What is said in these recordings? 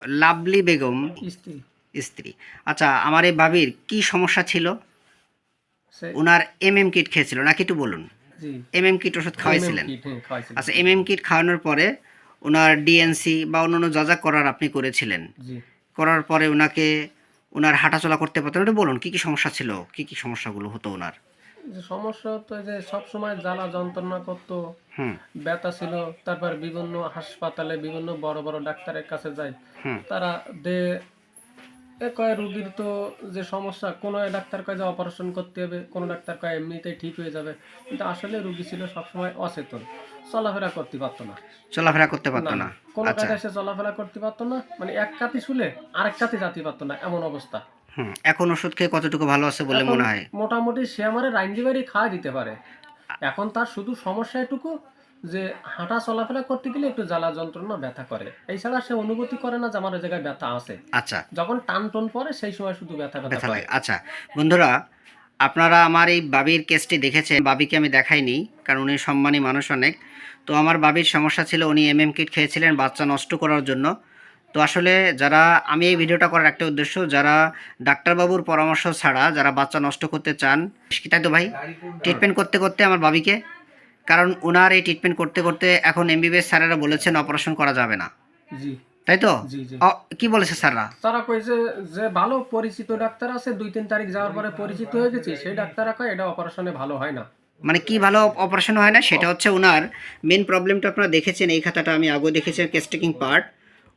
Lovely Begum স্ত্রী। স্ত্রী। আচ্ছা, আমার এই ভাবির কি সমস্যা ছিল? সে উনার কিট খেয়েছিল নাকি একটু বলুন? জি কিট ওষুধ খাওয়াইছিলেন? কিট খাওয়াইছিলাম। আচ্ছা, কিট খাওয়ানোর পরে উনার ডিএনসি বা অন্যান্য যা যা করার আপনি করেছিলেন, জি করার পরে উনাকে উনার হাঁটাচলা করতে পারতেন, একটু বলুন কি কি সমস্যা ছিল, কি কি সমস্যাগুলো হতো উনার? যে সমস্যা হতো যে সব সময় জ্বালা যন্ত্রণা করতো, হুম। ব্যথা ছিল। তারপর বিভিন্ন হাসপাতালে বিভিন্ন বড় বড় ডাক্তারের কাছে যাই, হুম। তারা দে কয় রুগীর তো যে সমস্যা, কোনো ডাক্তার কয় যে অপারেশন করতে হবে, কোনো ডাক্তার কয় এমনিতেই ঠিক হয়ে যাবে। কিন্তু আসলে রুগী ছিল সবসময় অচেতন, চলাফেরা করতে পারতো না। চলাফেরা করতে পারতো না না? না, কোনো আচ্ছা। কায়দায় সে চলাফেরা করতে পারতো না, মানে এক কাতি শুলে আরেক কাতি যেতে পারতো না, এমন অবস্থা। হুম। এখন ওষুধ খেয়ে কতটুকু ভালো আছে বলে এখন মনে হয়? মোটামুটি সে আমারে রাইন্দি বাড়ি খাওয়া দিতে পারে। এখন তার শুধু সমস্যা এটুকু যে হাঁটা চলাফেরা করতে গেলে একটু জ্বালা যন্ত্রণা ব্যথা করে, এছাড়া সে অনুভূতি করে না যে আমার ওই জায়গায় ব্যথা আছে। আচ্ছা। যখন টান টন পরে সেই সময় শুধু ব্যথা ব্যথা ব্যথা করে। লাগে। আচ্ছা, বন্ধুরা, আপনারা আমার এই বাবির কেসটি দেখেছেন। বাবিকে আমি দেখাইনি, কারণ উনি সম্মানী মানুষ অনেক। তো আমার বাবির সমস্যা ছিল, উনি কিট খেয়েছিলেন বাচ্চা নষ্ট করার জন্য। তো আসলে যারা, আমি এই ভিডিওটা করার একটা উদ্দেশ্য, যারা ডাক্তারবাবুর পরামর্শ ছাড়া যারা বাচ্চা নষ্ট করতে চান, তাই তো ভাই, ট্রিটমেন্ট করতে করতে আমার বাবিকে, কারণ ওনার এই ট্রিটমেন্ট করতে করতে এখন এমবিবিএস স্যারেরা বলেছেন অপারেশন করা যাবে না, জি তাই তো? জি জি। কি বলেছে স্যাররা? তারা কইছে যে ভালো পরিচিত ডাক্তার আছে, 2-3 তারিখ যাওয়ার পরে পরিচিত হয়ে গেছি, সেই ডাক্তাররা কয় এটা অপারেশনে ভালো হয় না। মানে কি ভালো অপারেশন হয় না? সেটা অপ- হচ্ছে ওনার মেন প্রবলেমটা আপনারা দেখেছেন, এই খাতাটা আমি আগেও দেখেছি, কেস টেকিং পার্ট।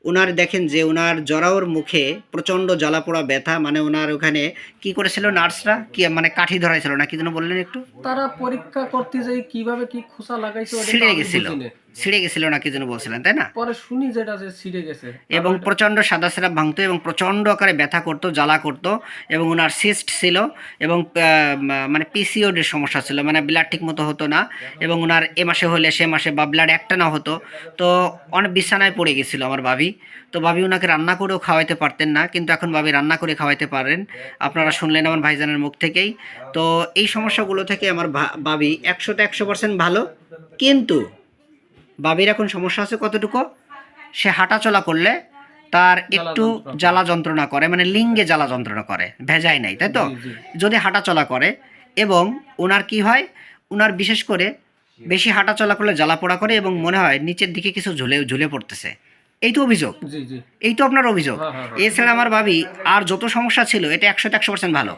ওনার দেখেন যে ওনার জরাওর মুখে প্রচণ্ড জ্বালাপোড়া ব্যথা, মানে ওনার ওখানে কি করেছিল নার্সরা, কি মানে কাঠি ধরাইছিল না কি যেন বললেন একটু? তারা পরীক্ষা করতে যাই কিভাবে কি খোসা লাগাইছে ওটা তো ছিঁড়ে আমি গেছিল, বুঝি না। ছিঁড়ে গেছিল না কি যেন বলছিলেন, তাই না? পরে শুনি যেটা যে ছিঁড়ে গেছে, তারপর এবং এটা প্রচণ্ড সাদা সিরাপ ভাঙতো এবং প্রচণ্ড আকারে ব্যথা করতো, জ্বালা করতো। এবং ওনার সিস্ট ছিল এবং মানে পিসিওডির সমস্যা ছিল, মানে ব্লাড ঠিক মতো হতো না। এবং ওনার এ মাসে হলে সে মাসে বা ব্লাড একটা না হতো। তো অনেক বিছানায় পড়ে গেছিলো আমার ভাবি। তো ভাবি ওনাকে রান্না করেও খাওয়াইতে পারতেন না, কিন্তু এখন ভাবি রান্না করে খাওয়াইতে পারেন। আপনারা শুনলেন আমার ভাইজানের মুখ থেকেই। তো এই সমস্যাগুলো থেকে আমার ভাবি 100% ভালো। কিন্তু ভাবির এখন সমস্যা আছে কতটুকু? সে হাঁটাচলা করলে তার জ্বালা একটু যন্ত্রণা করে। জ্বালা যন্ত্রণা করে, মানে লিঙ্গে জ্বালা যন্ত্রণা করে, ভেজায় নাই, তাই তো? জি জি যদি হাঁটাচলা করে, এবং ওনার কি হয়, ওনার বিশেষ করে বেশি হাঁটাচলা করলে জ্বালা পোড়া করে এবং মনে হয় নিচের দিকে কিছু ঝুলে ঝুলে পড়তেছে। এই তো অভিযোগ, জি জি। এই তো আপনার অভিযোগ। হ্যাঁ হ্যাঁ হ্যাঁ। এছাড়া আমার ভাবি আর যত সমস্যা ছিল এটা 100% ভালো,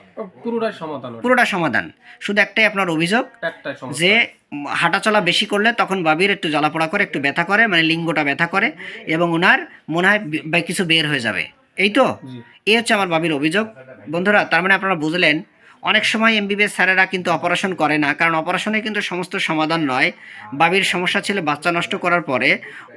পুরোটাই সমাধান ওটা। পুরোটা সমাধান। শুধু একটাই আপনার অভিযোগ, একটাই যে সমস্যা। হাঁটাচলা বেশি করলে তখন বাবির একটু জ্বালাপোড়া করে, একটু ব্যথা করে, মানে লিঙ্গটা ব্যথা করে এবং ওনার মনে হয় কিছু বের হয়ে যাবে। এই তো, জি এই হচ্ছে আমার বাবির অভিযোগ। বন্ধুরা, তার মানে আপনারা বুঝলেন, অনেক সময় এমবিবিএস স্যারেরা কিন্তু অপারেশন করে না, কারণ অপারেশনে কিন্তু সমস্ত সমাধান নয়। বাবির সমস্যা ছিল বাচ্চা নষ্ট করার পরে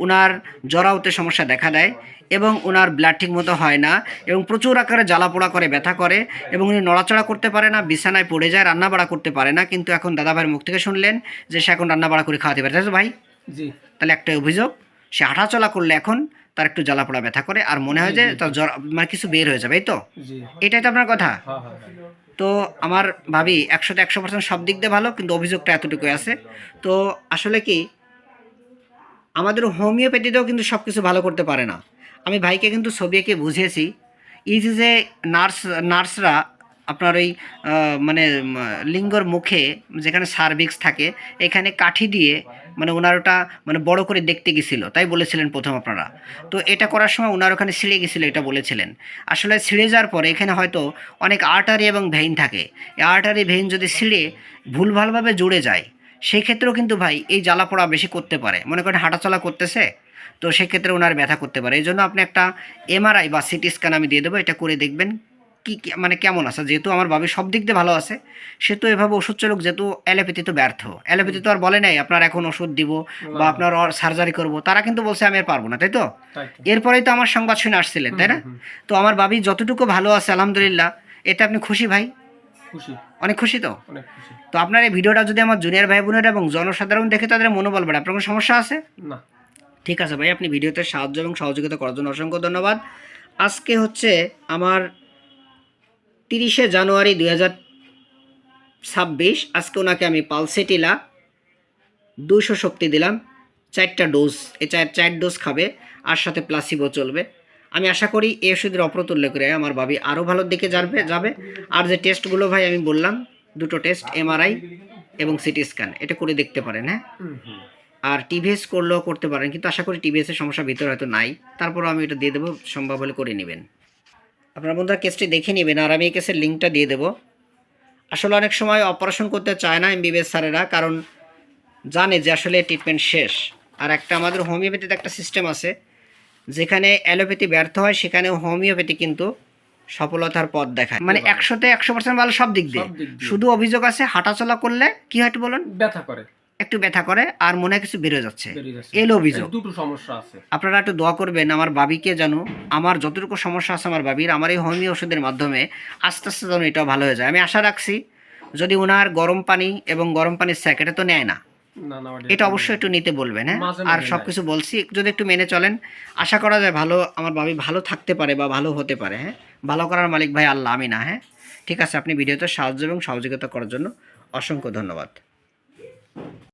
ওনার জরাউতে সমস্যা দেখা দেয় এবং ওনার ব্লাড ঠিক মতো হয় না এবং প্রচুর আকারে জ্বালাপোড়া করে, ব্যথা করে এবং উনি নড়াচড়া করতে পারে না, বিছানায় পড়ে যায়, রান্নাবাড়া করতে পারে না। কিন্তু এখন দাদাভাইয়ের মুখ থেকে শুনলেন যে সে এখন রান্নাবাড়া করে খাওয়াতে পারে, তাই তো ভাই? জি তাহলে একটা অভিযোগ, সে হাঁটাচলা করলে এখন তার একটু জ্বালাপোড়া ব্যথা করে আর মনে জি হয় যে জি তার জ্বর, মানে কিছু বের হয়ে যাবে, এই তো? জি। এটাই তো আপনার কথা। হ্যাঁ হ্যাঁ হ্যাঁ। তো আমার ভাবি 100% সব দিক দিয়ে ভালো, কিন্তু অভিযোগটা এতটুকু আছে। তো আসলে কি, আমাদের হোমিওপ্যাথিতেও কিন্তু সব কিছু ভালো করতে পারে না। আমি ভাইকে কিন্তু ছবি এঁকে বুঝিয়েছি। এই যে নার্সরা আপনার ওই মানে লিঙ্গর মুখে যেখানে সার্ভিক্স থাকে এখানে কাঠি দিয়ে, মানে ওনার ওটা মানে বড় করে দেখতে গেছিলো, তাই বলেছিলেন প্রথম আপনারা। তো এটা করার সময় ওনার ওখানে ছিঁড়ে গেছিলো, এটা বলেছিলেন। আসলে ছিঁড়ে যাওয়ার পরে এখানে হয়তো অনেক আর্টারি এবং ভেইন থাকে। এই আর্টারি ভেইন যদি ছিঁড়ে ভুলভালভাবে জুড়ে যায়, সেই ক্ষেত্রেও কিন্তু ভাই এই জ্বালাপোড়া বেশি করতে পারে। মনে করেন হাঁটাচলা করতেছে, তো সেক্ষেত্রে ওনার ব্যথা করতে পারে। এই জন্য আপনি একটা এমআরআই বা সিটি স্ক্যান আমি দিয়ে দেবো, এটা করে দেখবেন মানে কেমন আছে। যেহেতু আমার বাবি সব দিক দিয়ে ভালো আছে, সে তো এভাবে ওষুধ চলুক, যেহেতু অ্যালোপ্যাথি তো ব্যর্থ। অ্যালোপ্যাথি তো আর বলে নাই আপনার এখন ওষুধ দিব না বা না, আপনার সার্জারি করব, তারা কিন্তু বলছে আমি আর পারবো না, তাই তো? তাই তো। এরপরেই তো আমার সংবাদ শুনে আসছিলেন, হুম তাই না? হুম হুম। তো আমার বাবি যতটুকু ভালো আছে আলহামদুলিল্লাহ, এতে আপনি খুশি ভাই? খুশি, অনেক খুশি তো? অনেক খুশি। তো আপনার এই ভিডিওটা যদি আমার জুনিয়র ভাই বোনেরা এবং জনসাধারণ দেখে তাদের মনোবল বাড়ে, আপনার কোনো সমস্যা আছে? না। ঠিক আছে ভাই, আপনি ভিডিওতে সাহায্য এবং সহযোগিতা করার জন্য অসংখ্য ধন্যবাদ। আজকে হচ্ছে আমার 30শে জানুয়ারি 2026। আজকে ওনাকে আমি পালসেটিলা 200 শক্তি দিলাম, 4টা ডোজ। এই চার ডোজ খাবে আর সাথে প্লাসিবো চলবে। আমি আশা করি এই ওষুধের অপ্রতুল্য করে আমার ভাবি আরও ভালোর দিকে যাবে। আর যে টেস্টগুলো ভাই আমি বললাম, দুটো টেস্ট, এমআরআই এবং সিটি স্ক্যান, এটা করে দেখতে পারেন। হ্যাঁ, আর টিভিএস করলেও করতে পারেন, কিন্তু আশা করি টিভিএসের সমস্যা ভিতরে হয়তো নাই, তারপরও আমি এটা দিয়ে দেবো, সম্ভব হলে করে নেবেন। আপনার বন্ধুরা কেসটি দেখে নেবেন, আর আমি এই কেসের লিঙ্কটা দিয়ে দেবো। আসলে অনেক সময় অপারেশন করতে চায় না এমবিবিএস স্যারেরা, কারণ জানে যে আসলে ট্রিটমেন্ট শেষ। আর একটা আমাদের হোমিওপ্যাথিতে একটা সিস্টেম আছে, যেখানে অ্যালোপ্যাথি ব্যর্থ হয় সেখানে হোমিওপ্যাথি কিন্তু সফলতার পথ দেখায়। মানে 100তে 100% ভালো সব দিক দিয়ে। শুধু অভিযোগ আছে হাঁটাচলা করলে কি হয় একটু বলুন? ব্যথা করে, একটু ব্যথা করে আর মনে হয় কিছু বেরো যাচ্ছে, এলো অভিযোগ। দুটো সমস্যা আছে। আপনারা একটু দোয়া করবেন আমার ভাবিকে, জানো আমার যতটুকু সমস্যা আছে আমার ভাবির, আমার এই হোমিও ওষুধের মাধ্যমে আস্তে আস্তে যেন এটাও ভালো হয়ে যায়। আমি আশা রাখছি যদি ওনার গরম পানি এবং গরম পানির স্যাক, এটা তো নেয় না, এটা অবশ্যই একটু নিতে বলবেন। হ্যাঁ, আর সব কিছু বলছি যদি একটু মেনে চলেন, আশা করা যায় ভালো, আমার ভাবি ভালো থাকতে পারে বা ভালো হতে পারে। হ্যাঁ, ভালো করার মালিক ভাই আল্লাহ, আমি না। হ্যাঁ, ঠিক আছে, আপনি ভিডিওতে সাহায্য এবং সহযোগিতা করার জন্য অসংখ্য ধন্যবাদ।